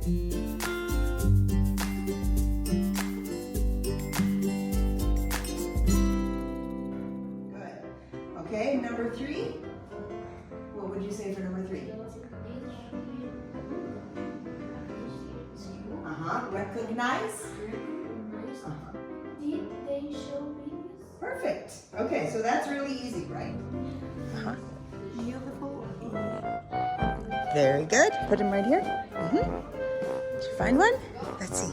Okay, number 3. What would you say for number 3? Recognize. Did they show videos? Perfect. Okay, so that's really easy, right? Beautiful. Very good. Put them right here. Did you find one? Let's see.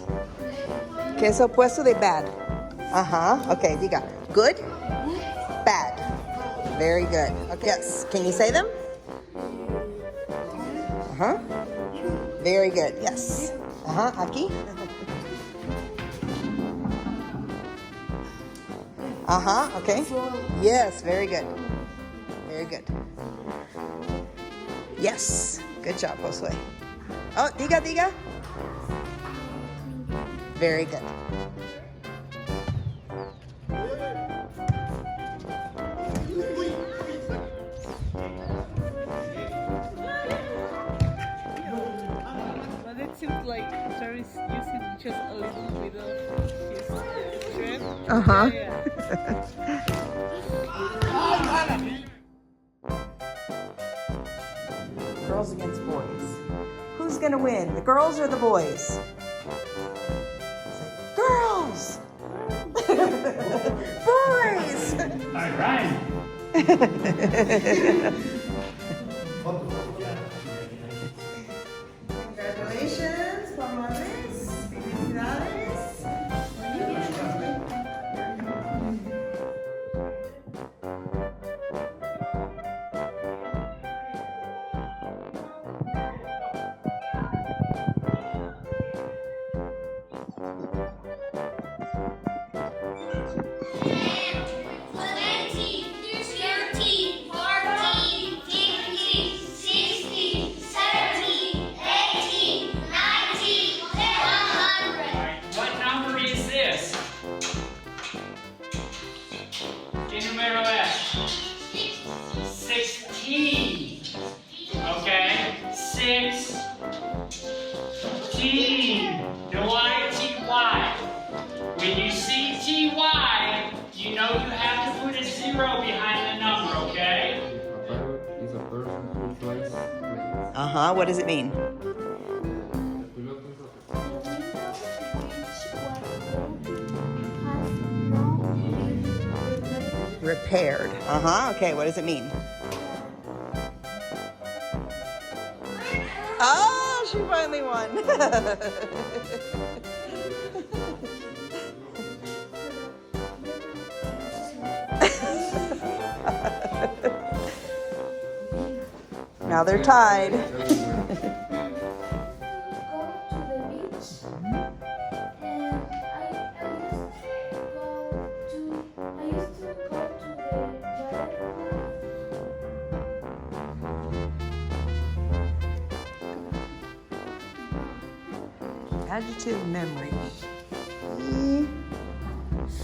¿Qué es opuesto de bad? Okay, diga. Good. Bad. Very good. Okay. Yes. Can you say them? Very good. Yes. Aquí. Okay. Yes, very good. Very good. Yes. Good job, Josue. Oh, diga. Very good. But it seems like Jerry's using just a little bit of his strength. Yeah. Girls against boys. Who's gonna win? The girls or the boys? Say, girls! Boys! All right. Congratulations, comadres. Felicidades. Numero es 16. Okay, 16. No I-T-Y. When you see T-Y, you know you have to put a 0 behind the number, okay? Is a person who flies planes. What does it mean? Repaired. Okay, what does it mean? Oh, she finally won. Now they're tied. Adjective memory.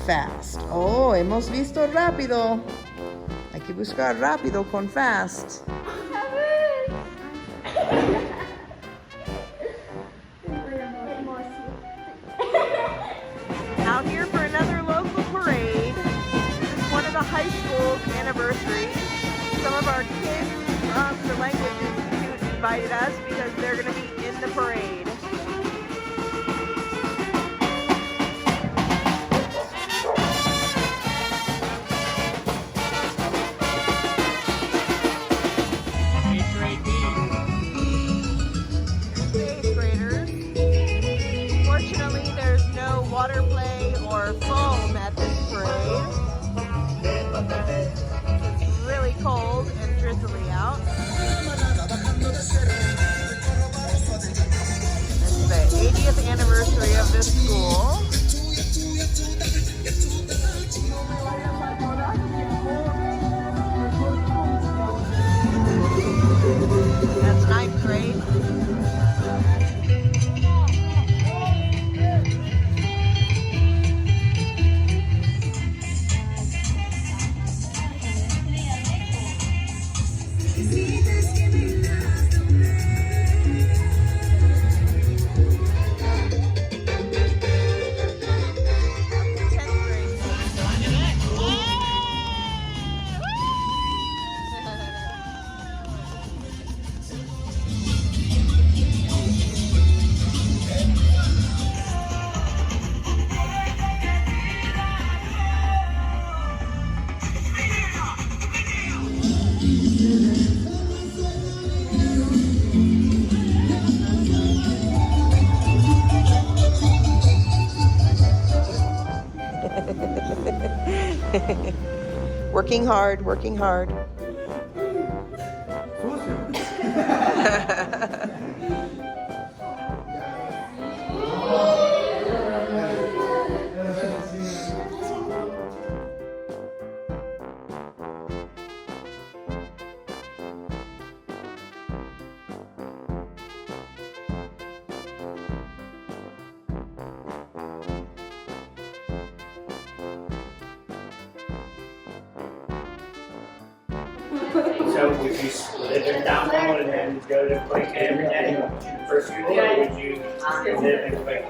Fast. Oh, hemos visto rápido. Hay que buscar rápido con fast. Out here for another local parade. This is one of the high school's anniversaries. Some of our kids from the Language Institute invited us because they're going to be in the parade. Water play or foam at this parade. It's really cold and drizzly out. This is the 80th anniversary of this school. That's 9th grade. Working hard, working hard. So would you split it down low and then go to Quake every day? First few days, or would you live in Quake?